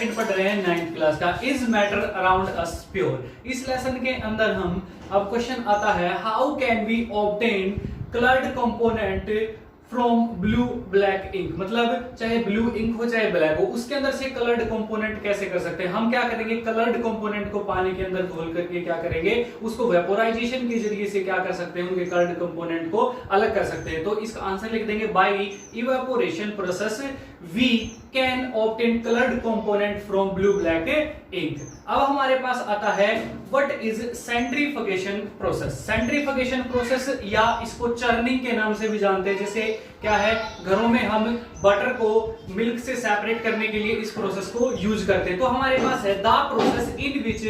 Second पढ़ रहे हैं 9th क्लास का is matter around us pure. इस लेसन के अंदर हम अब क्वेश्चन आता है how can we obtain coloured component from blue black ink, मतलब चाहे ब्लू इंक हो चाहे ब्लैक हो उसके अंदर से कलर्ड कंपोनेंट कैसे कर सकते हैं। हम क्या करेंगे, कलर्ड कंपोनेंट को पानी के अंदर घोल करके क्या करेंगे, उसको वेपोराइजेशन के जरिए से क्या कर सकते हैं, उनके कलर्ड कंपोनेंट को अलग कर सकते हैं। तो इसका आंसर लिख देंगे by evaporation process we can obtain coloured component from blue black ink. अब हमारे पास आता है what is centrifugation process. Centrifugation process या इसको चर्निंग के नाम से भी जानते हैं। जैसे क्या है, घरों में हम बटर को मिल्क से सेपरेट करने के लिए इस प्रोसेस को यूज करते हैं। तो हमारे पास है the process in which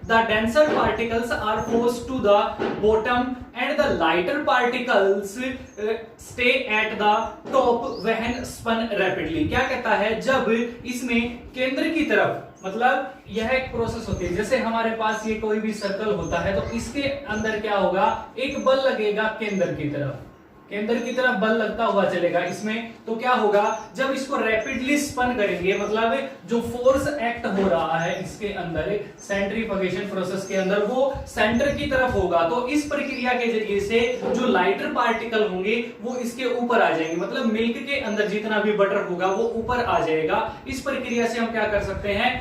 the denser particles are forced to the bottom and the lighter particles stay at the top when spun rapidly. क्या कहता है, जब इसमें केंद्र की तरफ, मतलब यह एक प्रोसेस होती है, जैसे हमारे पास ये कोई भी सर्कल होता है तो इसके अंदर क्या होगा, एक बल लगेगा केंद्र की तरफ, केंद्र की तरफ बल लगता हुआ चलेगा इसमें। तो क्या होगा, जब इसको रैपिडली स्पन करेंगे, मतलब जो फोर्स एक्ट हो रहा है इसके अंदर सेंट्रीफिकेशन प्रोसेस के अंदर, वो सेंटर की तरफ होगा। तो इस प्रक्रिया के जरिए से जो लाइटर पार्टिकल होंगे वो इसके ऊपर आ जाएंगे, मतलब मिल्क के अंदर जितना भी बटर होगा वो ऊपर आ जाएगा। इस प्रक्रिया से हम क्या कर सकते हैं,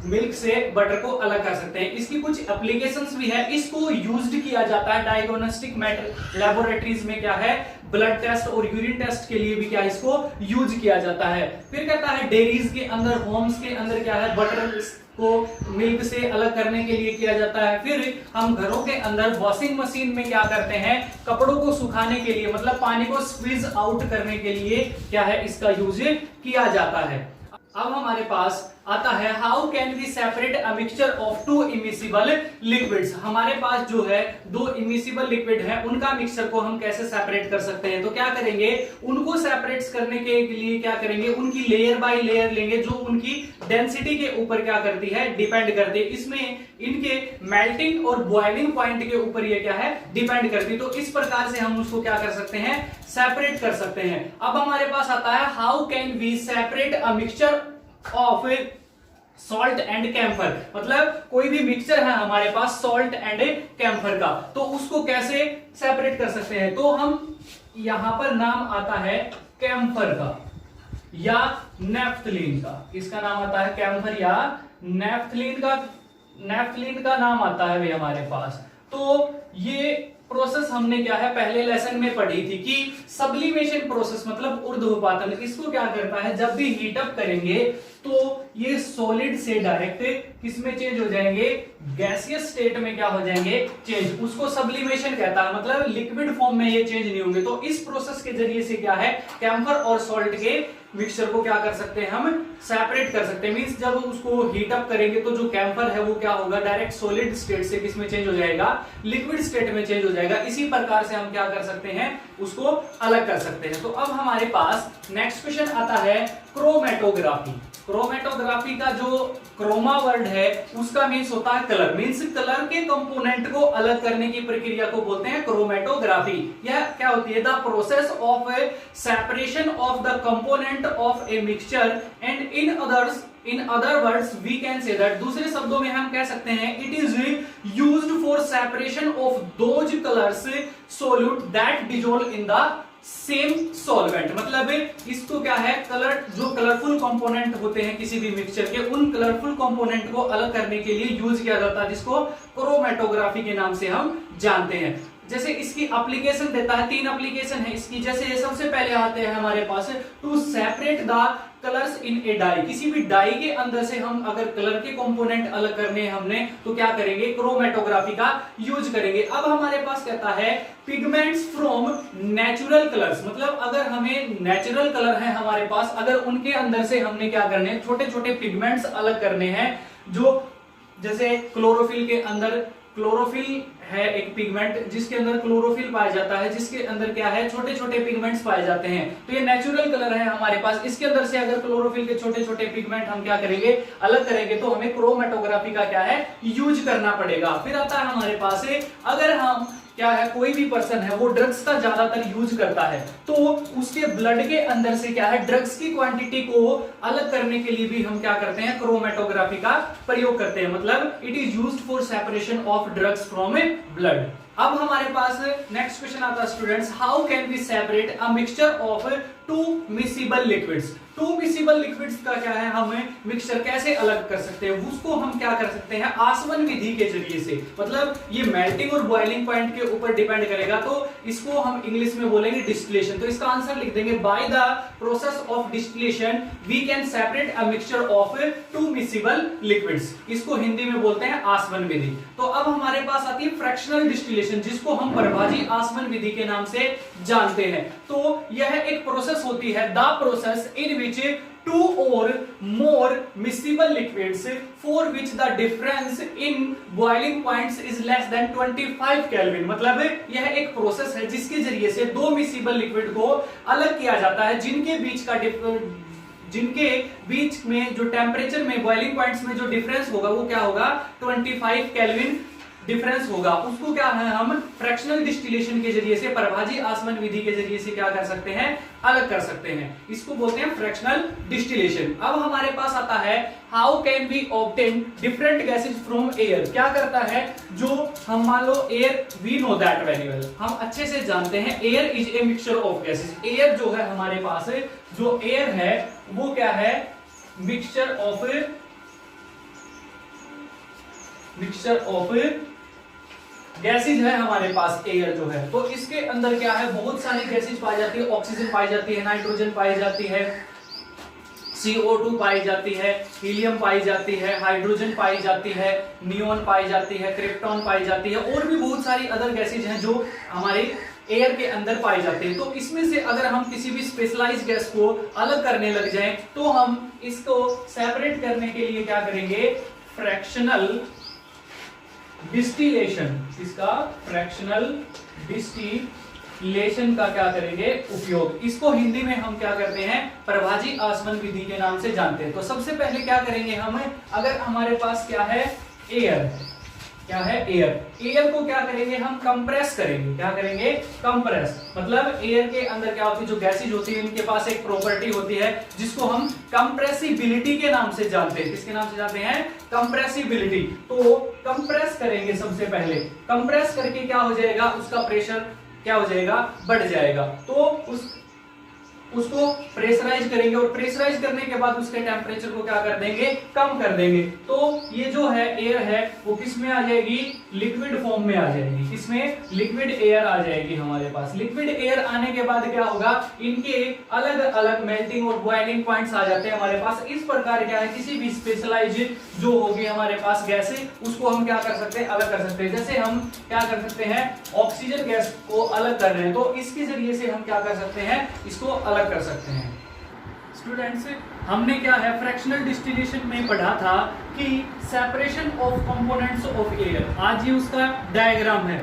मिल्क से बटर को अलग कर सकते हैं। इसकी कुछ एप्लीकेशंस भी है, इसको यूज्ड किया जाता है डायग्नोस्टिक लैबोरेटरीज में, क्या है, ब्लड टेस्ट और यूरिन टेस्ट के लिए भी क्या इसको यूज किया जाता है। फिर कहता है डेयरीज के अंदर, होम्स के अंदर क्या है, बटर को मिल्क से अलग करने के लिए किया जाता है। फिर हम घरों के अंदर वॉशिंग मशीन में क्या करते हैं, कपड़ों को सुखाने के लिए, मतलब पानी को स्क्वीज आउट करने के लिए क्या है, इसका यूज किया जाता है। अब हमारे पास आता है how can we separate a mixture of two immiscible liquids. हमारे पास जो है दो इमिसिबल लिक्विड है, उनका मिक्सचर को हम कैसे सेपरेट कर सकते हैं। तो क्या करेंगे, उनको सेपरेट करने के लिए क्या करेंगे, उनकी लेयर बाय लेयर लेंगे जो उनकी डेंसिटी के ऊपर क्या करती है, डिपेंड करती है। इसमें इनके मेल्टिंग और बॉइलिंग पॉइंट के ऊपर ये क्या है, डिपेंड करती है। तो इस प्रकार से हम उसको क्या कर सकते हैं, सेपरेट कर सकते हैं। अब हमारे पास आता है how can we separate a mixture of salt and camphor, मतलब कोई भी मिक्सचर है हमारे पास सॉल्ट एंड कैम्फर का, तो उसको कैसे सेपरेट कर सकते हैं। तो हम यहां पर नाम आता है कैम्फर का या नेफ्थलीन का, इसका नाम आता है कैम्फर या नेफ्थलीन का, नेफ्थलीन का नाम आता है भाई हमारे पास। तो ये प्रोसेस हमने क्या है पहले लेसन में पढ़ी थी कि सब्लिमेशन प्रोसेस मतलब ऊर्ध्वपातन, इसको क्या करता है, जब भी हीट अप करेंगे तो ये सॉलिड से डायरेक्ट किसमें चेंज हो जाएंगे, गैसियस स्टेट में क्या हो जाएंगे, चेंज, उसको सब्लिमेशन कहता है, मतलब लिक्विड फॉर्म में ये चेंज नहीं होंगे। तो इस प्रोसेस के जरिए से क्या है, कैम्फर और सॉल्ट के मिक्सचर को क्या कर सकते हैं, हम सेपरेट कर सकते हैं। मींस जब उसको हीट अप करेंगे तो जो कैम्फर है वो क्या होगा, डायरेक्ट सॉलिड स्टेट से किसमें चेंज हो जाएगा, लिक्विड स्टेट में चेंज हो जाएगा। इसी प्रकार से हम क्या कर सकते हैं, उसको अलग कर सकते हैं। तो अब हमारे पास नेक्स्ट क्वेश्चन आता है क्रोमेटोग्राफी। क्रोमेटोग्राफी का जो क्रोमा वर्ड है उसका मीन्स होता है कलर, मीन्स कलर के कंपोनेंट को अलग करने की प्रक्रिया को बोलते हैं क्रोमेटोग्राफी। यह क्या होती है, the process of separation of the component of a mixture and in other words we can say that, दूसरे शब्दों में हम कह सकते हैं it is used for separation of those colours solute that dissolve in the same solvent, मतलब इसको क्या है, कलर जो कलरफुल कंपोनेंट होते हैं किसी भी मिक्सचर के, उन कलरफुल कंपोनेंट को अलग करने के लिए यूज किया जाता है, जिसको क्रोमेटोग्राफी के नाम से हम जानते हैं। जैसे इसकी एप्लीकेशन देता है, 3 एप्लीकेशन है इसकी। जैसे सबसे पहले आते हैं हमारे पास to separate the colours in a dye, किसी भी डाई के अंदर से हम अगर कलर के कंपोनेंट अलग करने हमने तो क्या करेंगे, क्रोमेटोग्राफी का यूज करेंगे। अब हमारे पास कहता है पिगमेंट्स फ्रॉम नेचुरल कलर्स, मतलब अगर हमें नेचुरल कलर है हमारे पास, अगर उनके अंदर से हमने क्या करने, छोटे छोटे पिगमेंट्स अलग करने हैं, जो जैसे क्लोरोफिल के अंदर, क्लोरोफिल है एक पिगमेंट जिसके अंदर क्लोरोफिल पाया जाता है, जिसके अंदर क्या है, छोटे छोटे पिगमेंट्स पाए जाते हैं। तो ये नेचुरल कलर है हमारे पास, इसके अंदर से अगर क्लोरोफिल के छोटे छोटे पिगमेंट हम क्या करेंगे, अलग करेंगे, तो हमें क्रोमेटोग्राफी का क्या है, यूज करना पड़ेगा। फिर आता है हमारे पास अगर हम क्या है, कोई भी पर्सन है वो ड्रग्स का ज्यादातर यूज करता है, तो उसके ब्लड के अंदर से क्या है, ड्रग्स की क्वांटिटी को अलग करने के लिए भी हम क्या करते हैं, क्रोमेटोग्राफी का प्रयोग करते हैं। मतलब it is used for separation of drugs from a blood. अब हमारे पास नेक्स्ट क्वेश्चन आता है students, how can we separate a mixture of two miscible liquids. Two miscible liquids का क्या है, हम मिक्सचर कैसे अलग कर सकते हैं, उसको हम क्या कर सकते हैं, आसवन विधि के जरिए से। मतलब ये मेल्टिंग और बॉइलिंग पॉइंट के ऊपर डिपेंड करेगा, तो इसको हम इंग्लिश में बोलेंगे डिस्टिलेशन। तो इसका आंसर लिख देंगे, by the process of distillation we can separate a mixture of two miscible liquids. इसको हिंदी में बोलते हैं आसवन विधि। तो अब हमारे पास आती है फ्रैक्शनल डिस्टिलेशन, जिसको हम प्रभाजी आसवन विधि के नाम से जानते हैं। तो यह एक प्रोसेस होती है, the process in which two or more miscible liquids for which the difference in boiling points is less than 25 Kelvin। मतलब यह एक प्रोसेस है जिसके जरिए से दो मिसिबल लिक्विड को अलग किया जाता है, जिनके बीच में जो टेम्परेचर में बॉइलिंग पॉइंट्स में जो डिफरेंस होगा वो क्या होगा, 25 केल्विन डिफरेंस होगा। उसको क्या है, हम फ्रैक्शनल डिस्टिलेशन के जरिए से, प्रभाजी आसवन विधि के जरिए से क्या कर सकते हैं, अलग कर सकते हैं। इसको बोलते हैं फ्रैक्शनल डिस्टिलेशन। अब हमारे पास आता है, how can we obtain different gases from air. क्या करता है, जो हम मान लो air, we know that very well, हम अच्छे से जानते हैं air is a mixture of gases. Air जो है हमारे पास, जो एयर है वो क्या है, मिक्सचर ऑफ गैसेज है हमारे पास एयर जो है। तो इसके अंदर क्या है, बहुत सारी गैसेज पाई जाती है, ऑक्सीजन पाई जाती है, नाइट्रोजन पाई जाती है, CO2 पाई जाती है, हीलियम पाई जाती है, हाइड्रोजन पाई जाती है, नियोन पाई जाती है, क्रिप्टॉन पाई जाती है, और भी बहुत सारी अदर गैसेज हैं जो हमारे एयर के अंदर पाई जाती है। तो इसमें से अगर हम किसी भी स्पेशलाइज्ड गैस को अलग करने लग जाएं, तो हम इसको सेपरेट करने के लिए क्या करेंगे, फ्रैक्शनल डिस्टिलेशन, इसका फ्रैक्शनल डिस्टिलेशन का क्या करेंगे, उपयोग। इसको हिंदी में हम क्या करते हैं, प्रभाजी आसवन विधि के नाम से जानते हैं। तो सबसे पहले क्या करेंगे हम, अगर हमारे पास क्या है, एयर, क्या है, एयर को क्या करेंगे, हम कंप्रेस करेंगे। क्या करेंगे, कंप्रेस। मतलब एयर के अंदर क्या होती है, जो गैसेज होती है इनके पास एक प्रॉपर्टी होती है जिसको हम कंप्रेसिबिलिटी के नाम से जानते हैं। किसके नाम से जानते हैं, कंप्रेसिबिलिटी। तो कंप्रेस करेंगे, सबसे पहले कंप्रेस करके क्या हो जाएगा, उसका प्रेशर क्या हो जाएगा, बढ़ जाएगा। तो उसको प्रेशराइज करेंगे, और प्रेशराइज करने के बाद उसके टेम्परेचर को क्या कर देंगे, कम कर देंगे। तो ये जो है एयर है वो किस में आ जाएगी, लिक्विड फॉर्म में आ जाएगी। इसमें लिक्विड एयर आ जाएगी हमारे पास। लिक्विड एयर आने के बाद क्या होगा, इनके अलग अलग मेल्टिंग और बॉइलिंग पॉइंट्स आ जाते हैं हमारे पास। इस प्रकार क्या है, किसी भी स्पेशलाइज जो होगी हमारे पास गैस, उसको हम क्या कर सकते हैं, अलग कर सकते हैं। जैसे हम क्या कर सकते हैं, ऑक्सीजन गैस को अलग कर रहे हैं, तो इसके जरिए से हम क्या कर सकते हैं, इसको अलग कर सकते हैं। स्टूडेंट्स, हमने क्या है, फ्रैक्शनल डिस्टिलेशन में पढ़ा था कि separation of components of air. आज ये उसका डायग्राम है।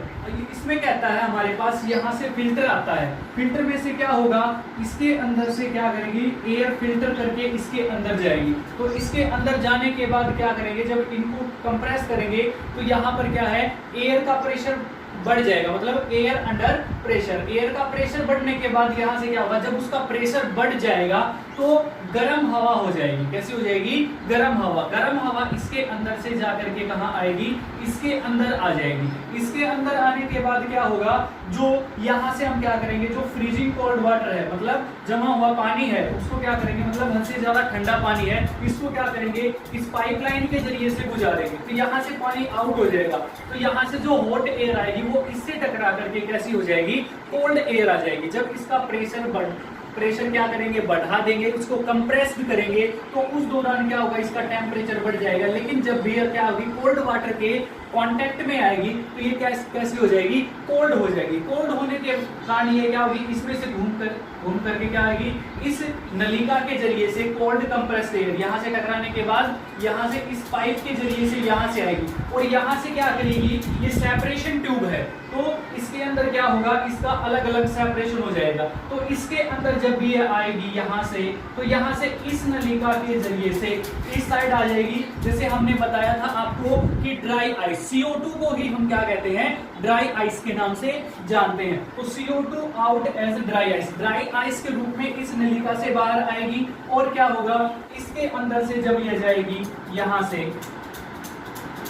इसमें कहता है हमारे पास यहाँ से फिल्टर आता है, फिल्टर में से क्या होगा, इसके अंदर से क्या करेगी, एयर फिल्टर करके इसके अंदर जाएगी। तो इसके अंदर जाने के बाद क्या करेंगे, जब इनको कंप्रेस करेंगे तो यहाँ पर क्या है, एयर का प्रेशर बढ़ जाएगा। मतलब एयर अंडर प्रेशर, एयर का प्रेशर बढ़ने के बाद यहाँ से क्या होगा, जब उसका प्रेशर बढ़ जाएगा तो गर्म हवा हो जाएगी। कैसी हो जाएगी, गर्म हवा। गर्म हवा इसके अंदर से जाकर के कहाँ आएगी, इसके अंदर आ जाएगी। इसके अंदर आने के बाद क्या होगा, जो यहाँ से हम क्या करेंगे, जो फ्रीजिंग कोल्ड वाटर है, मतलब जमा हुआ पानी है, उसको क्या करेंगे, मतलब हद से ज्यादा ठंडा पानी है, इसको क्या करेंगे, इस पाइपलाइन के जरिए से गुजारेंगे। तो यहाँ से पानी आउट हो जाएगा। तो यहाँ से जो हॉट एयर आएगी वो इससे टकरा करके कैसी हो जाएगी, कोल्ड एयर आ जाएगी। जब इसका प्रेशर क्या करेंगे, बढ़ा देंगे, उसको कंप्रेस भी करेंगे, तो उस दौरान क्या होगा, इसका टेम्परेचर बढ़ जाएगा। लेकिन जब एयर क्या होगी, कोल्ड वाटर के कांटेक्ट में आएगी, तो ये कैसी हो जाएगी, कोल्ड हो जाएगी। कोल्ड होने के कारण ये क्या होगी, इसमें से घूम करके क्या आएगी, इस नलिका के जरिए से कोल्ड कंप्रेस्ड एयर यहाँ से टकराने के बाद यहाँ से इस पाइप के जरिए से यहाँ से आएगी, और यहाँ से क्या करेगी, ये सेपरेशन ट्यूब है, तो इसके अंदर क्या होगा, इसका अलग अलग सेपरेशन हो जाएगा। तो इसके अंदर जब ये आएगी यहाँ से, तो यहाँ से इस नलिका के जरिए से इस साइड आ जाएगी। जैसे हमने बताया था आपको को कि ड्राई आइस, CO2 को ही हम क्या कहते हैं, ड्राई आइस के नाम से जानते हैं। तो CO2 out as dry ice, dry ice के रूप में इस नलिका से बाहर आएगी और क्या होगा, इसके अंदर से जब ये जाएगी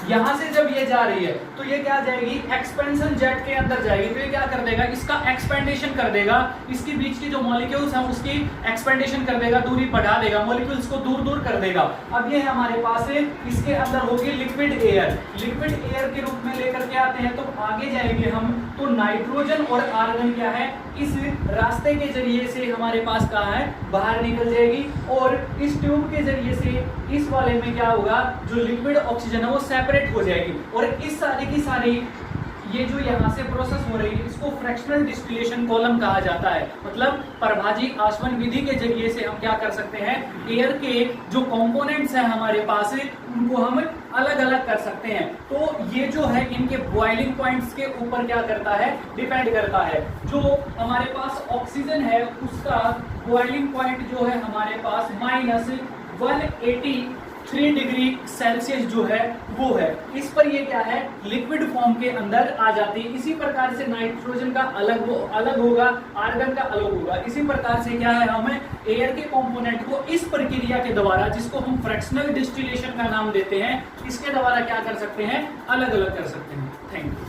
यहां से जब ये जा रही है तो ये क्या जाएगी, एक्सपेंशन जेट के अंदर जाएगी। तो ये क्या कर देगा, इसका एक्सपेंडेशन कर देगा, इसके बीच की जो मॉलिक्यूल्स हैं उसकी एक्सपेंडेशन कर देगा, दूरी बढ़ा देगा, मॉलिक्यूल्स को दूर दूर कर देगा। अब ये हमारे पास है, इसके अंदर होगी लिक्विड एयर, लिक्विड एयर के रूप में लेकर के आते हैं। तो आगे जाएंगे हम, तो नाइट्रोजन और आर्गन क्या है, इस रास्ते के जरिए से हमारे पास कहाँ है, बाहर निकल जाएगी और इस ट्यूब के जरिए से इस वाले में क्या होगा, जो लिक्विड ऑक्सीजन है वो सेपरेट हो जाएगी। और इस सारी की सारी ये जो यहाँ से प्रोसेस हो रही है इसको फ्रैक्शनल डिस्टिलेशन कॉलम कहा जाता है। मतलब प्रभाजी आसवन विधि के जरिए से हम क्या कर सकते हैं, एयर के जो कंपोनेंट्स हैं हमारे पास उनको हम अलग अलग कर सकते हैं। तो ये जो है इनके बॉइलिंग पॉइंट्स के ऊपर क्या करता है, डिपेंड करता है। जो हमारे पास ऑक्सीजन है उसका बॉइलिंग पॉइंट जो है हमारे पास -183 डिग्री सेल्सियस जो है वो है। इस पर ये क्या है, लिक्विड फॉर्म के अंदर आ जाती है। इसी प्रकार से नाइट्रोजन का अलग होगा, आर्गन का अलग होगा। इसी प्रकार से क्या है, हमें एयर के कंपोनेंट को इस प्रक्रिया के द्वारा, जिसको हम फ्रैक्शनल डिस्टिलेशन का नाम देते हैं, इसके द्वारा क्या कर सकते हैं, अलग अलग कर सकते हैं। Thank you.